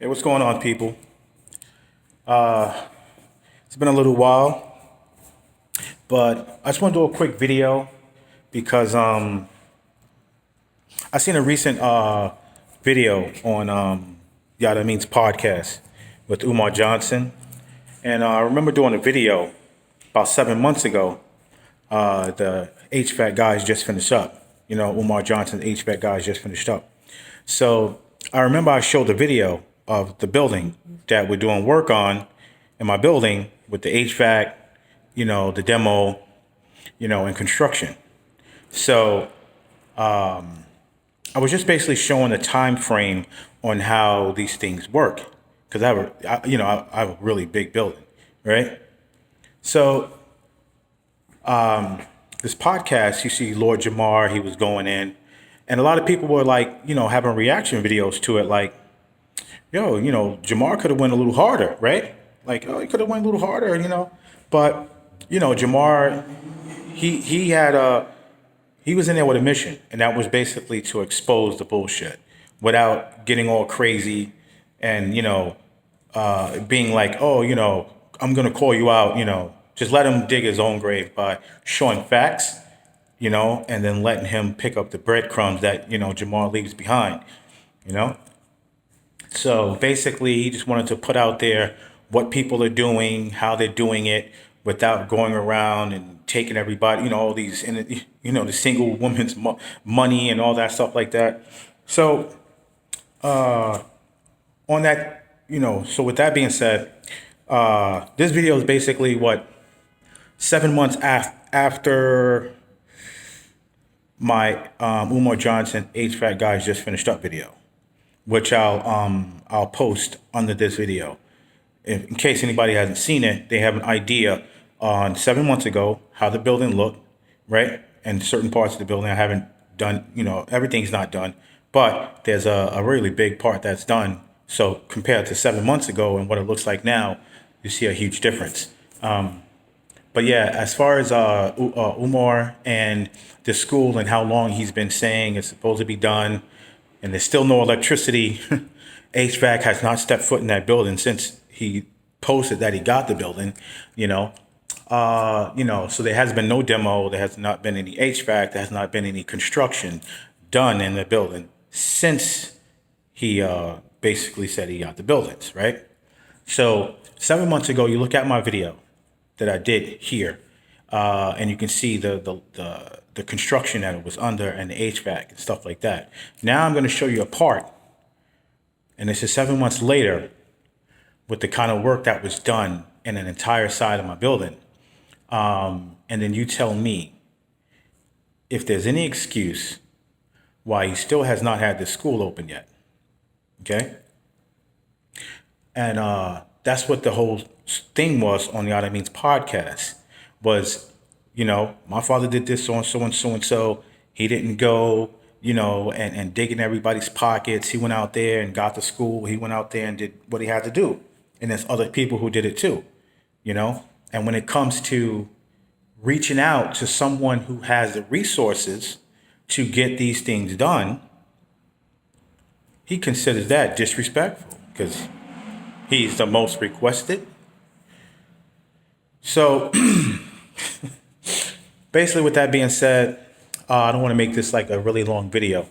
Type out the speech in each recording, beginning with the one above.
Hey, what's going on, people? It's been a little while, but I just want to do a quick video because I seen a recent video on Yeah That Means podcast with Umar Johnson, and I remember doing a video about 7 months ago. The HVAC guys just finished up. Umar Johnson, HVAC guys just finished up. So I remember I showed the video of the building that we're doing work on in my building with the HVAC, the demo, and construction. So I was just basically showing the time frame on how these things work because I have a really big building, right? So this podcast, you see Lord Jamar, he was going in, and a lot of people were like, having reaction videos to it, like, yo, Jamar could have went a little harder, right? Like, oh, he could have went a little harder, But, Jamar, he was in there with a mission, and that was basically to expose the bullshit without getting all crazy and, being like, oh, I'm gonna call you out, just let him dig his own grave by showing facts, and then letting him pick up the breadcrumbs that, Jamar leaves behind, you know? So basically, he just wanted to put out there what people are doing, how they're doing it, without going around and taking everybody, all these, and the single woman's money and all that stuff like that. So on that, so with that being said, this video is basically what 7 months after my Umar Johnson HVAC guys just finished up video, which I'll post under this video. In case anybody hasn't seen it, they have an idea on 7 months ago how the building looked, right? And certain parts of the building I haven't done, everything's not done, but there's a really big part that's done. So compared to 7 months ago and what it looks like now, you see a huge difference. But yeah, as far as Umar and the school and how long he's been saying it's supposed to be done, and there's still no electricity. HVAC has not stepped foot in that building since he posted that he got the building, so there has been no demo, there has not been any HVAC, there has not been any construction done in the building since he basically said he got the buildings, right? So 7 months ago, you look at my video that I did here, and you can see the construction that it was under and the HVAC and stuff like that. Now I'm going to show you a part, and this is 7 months later, with the kind of work that was done in an entire side of my building. And then you tell me if there's any excuse why he still has not had the school open yet. Okay? And that's what the whole thing was on the Other Means podcast was, my father did this so and so and so and so. He didn't go, and dig in everybody's pockets. He went out there and got to school. He went out there and did what he had to do. And there's other people who did it too, And when it comes to reaching out to someone who has the resources to get these things done, he considers that disrespectful because he's the most requested. So basically, with that being said, I don't want to make this like a really long video,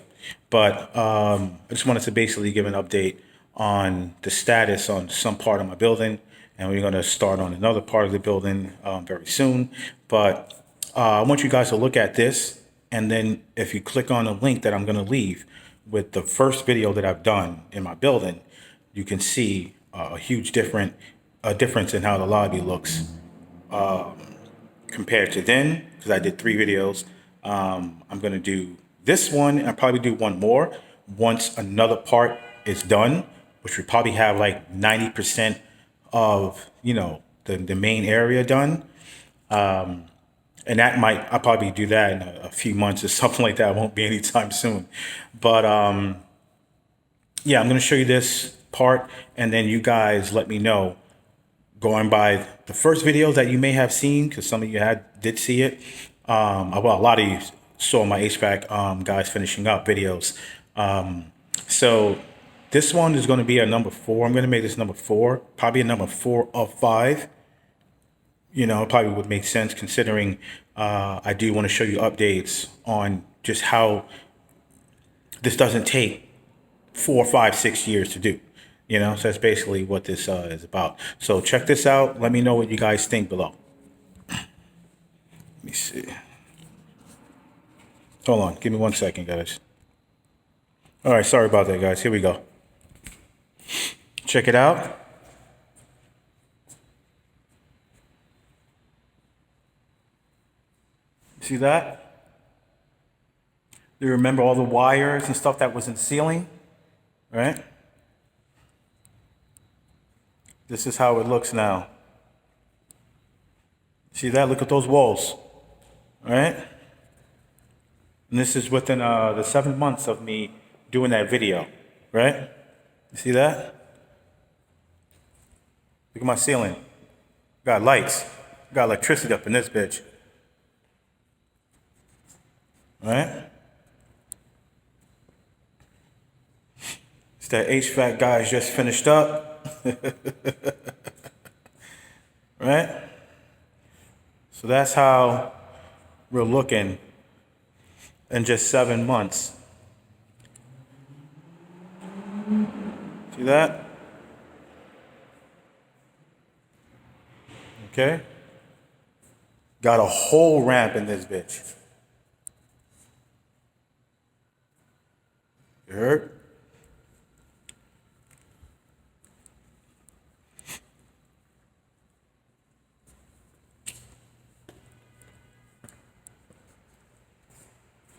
but I just wanted to basically give an update on the status on some part of my building, and we're going to start on another part of the building very soon. But I want you guys to look at this, and then if you click on the link that I'm going to leave with the first video that I've done in my building, you can see a huge difference in how the lobby looks compared to then, because I did 3 videos. I'm going to do this one, and I'll probably do one more once another part is done, which would probably have like 90% of, the main area done. And I'll probably do that in a few months or something like that. It won't be anytime soon. But yeah, I'm going to show you this part, and then you guys let me know, going by the first videos that you may have seen, because some of you did see it. Well, a lot of you saw my HVAC guys finishing up videos. So This one is going to be a number 4. I'm going to make this number 4, probably a number 4 of 5. It probably would make sense considering I do want to show you updates on just how this doesn't take 4, 5, 6 years to do. So that's basically what this is about. So check this out. Let me know what you guys think below. Let me see. Hold on. Give me 1 second, guys. All right. Sorry about that, guys. Here we go. Check it out. See that? Do you remember all the wires and stuff that was in the ceiling? Right? This is how it looks now. See that? Look at those walls. Right? And this is within the 7 months of me doing that video. Right? You see that? Look at my ceiling. Got lights. Got electricity up in this bitch. Right? It's that HVAC guys just finished up. Right? So that's how we're looking in just 7 months. See that? Okay? Got a whole ramp in this bitch. You heard?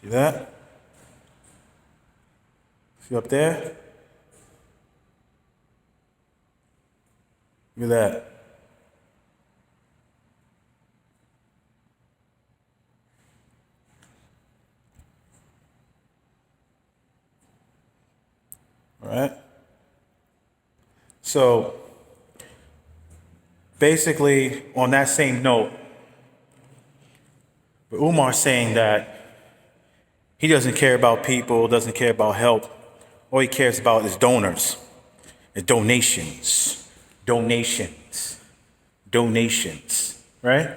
See that? See up there? Look at that. All right? So, basically, on that same note, Umar's saying that he doesn't care about people, doesn't care about help. All he cares about is donors and donations. Donations. Donations. Right?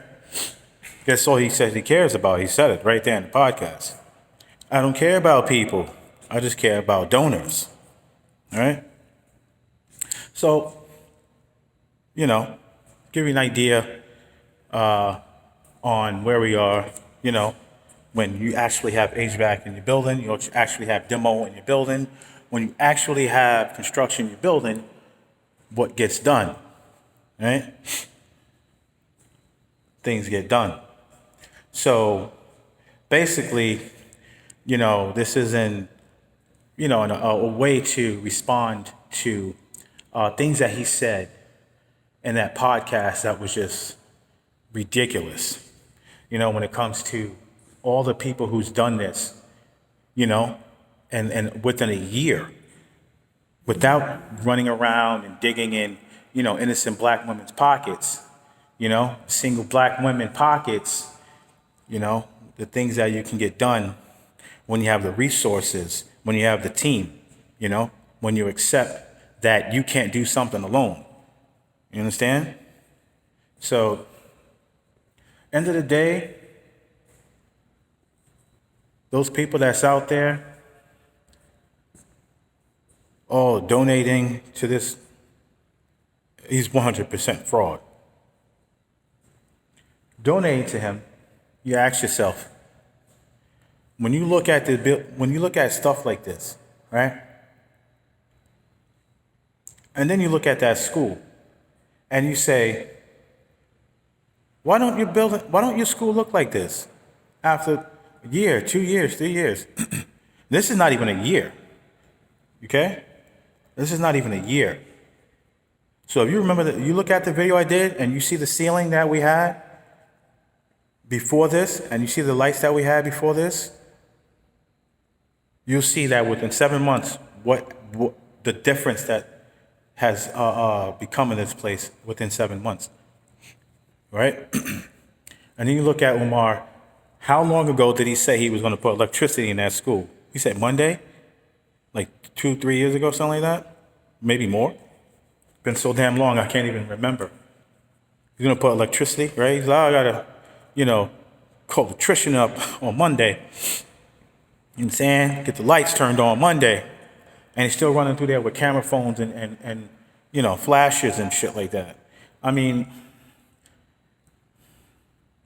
That's all he says he cares about. He said it right there in the podcast. I don't care about people. I just care about donors. All right? So, give you an idea on where we are, when you actually have HVAC in your building, you actually have demo in your building, when you actually have construction in your building, what gets done, right? Things get done. So basically, this isn't, a way to respond to things that he said in that podcast that was just ridiculous, when it comes to all the people who's done this, and within a year, without running around and digging in, innocent black women's pockets, single black women pockets, the things that you can get done when you have the resources, when you have the team, when you accept that you can't do something alone. You understand? So, end of the day, those people that's out there, donating to this, he's 100% fraud. Donating to him, you ask yourself, when you look at stuff like this, right? And then you look at that school, and you say, why don't your school look like this after a year, 2 years, 3 years? This is not even a year. Okay? This is not even a year. So if you remember that, you look at the video I did and you see the ceiling that we had before this, and you see the lights that we had before this, you'll see that within 7 months, what the difference that has become in this place within 7 months. Right? And then you look at Umar. How long ago did he say he was going to put electricity in that school? He said Monday? Like 2-3 years ago, something like that? maybe more. Been so damn long, I can't even remember. He's gonna put electricity, right? He's like, oh, I gotta, call the electrician up on Monday. You know what I'm saying? Get the lights turned on Monday. And he's still running through there with camera phones and flashes and shit like that. I mean,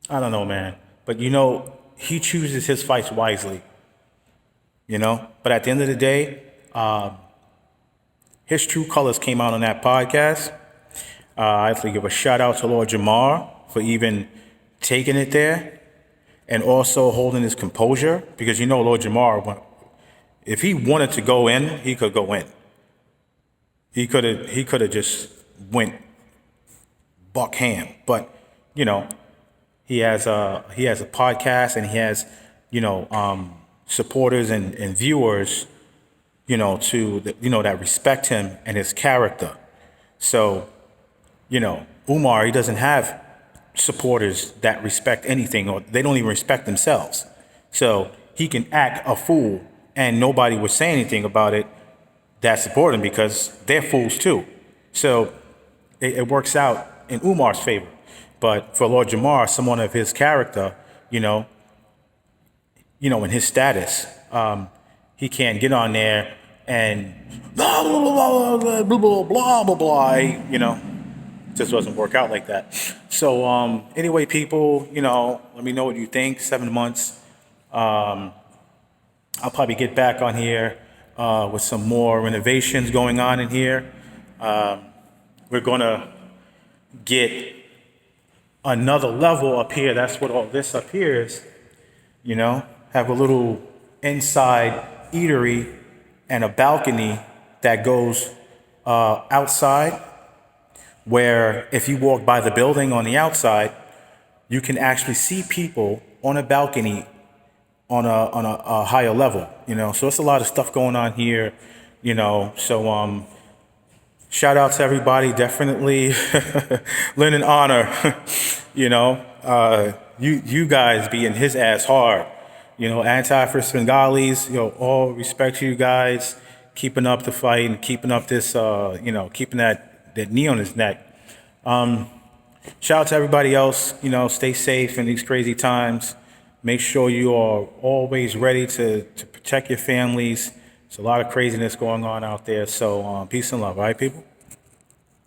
I don't know, man. But he chooses his fights wisely. But at the end of the day, his true colors came out on that podcast. I have to give a shout out to Lord Jamar for even taking it there and also holding his composure, because Lord Jamar, if he wanted to go in, he could go in. He could have just went buck ham, but he has a podcast, and he has supporters and viewers that respect him and his character. So Umar, he doesn't have supporters that respect anything, or they don't even respect themselves. So he can act a fool and nobody would say anything about it that support him, because they're fools too. So it works out in Umar's favor. But for Lord Jamar, someone of his character, in his status, he can't get on there and blah, blah, blah, blah, blah, blah, blah, blah, just doesn't work out like that. So anyway, people, let me know what you think. 7 months. I'll probably get back on here with some more renovations going on in here. We're going to get another level up here. That's what all this up here is. Have a little inside eatery and a balcony that goes outside, where if you walk by the building on the outside, you can actually see people on a balcony on a higher level, So it's a lot of stuff going on here, So shout out to everybody, definitely lend an honor, you guys being his ass hard, anti-first Bengalis, all respect to you guys, keeping up the fight and keeping up this, keeping that knee on his neck. Shout out to everybody else, stay safe in these crazy times. Make sure you are always ready to protect your families. There's a lot of craziness going on out there. So peace and love, all right, people?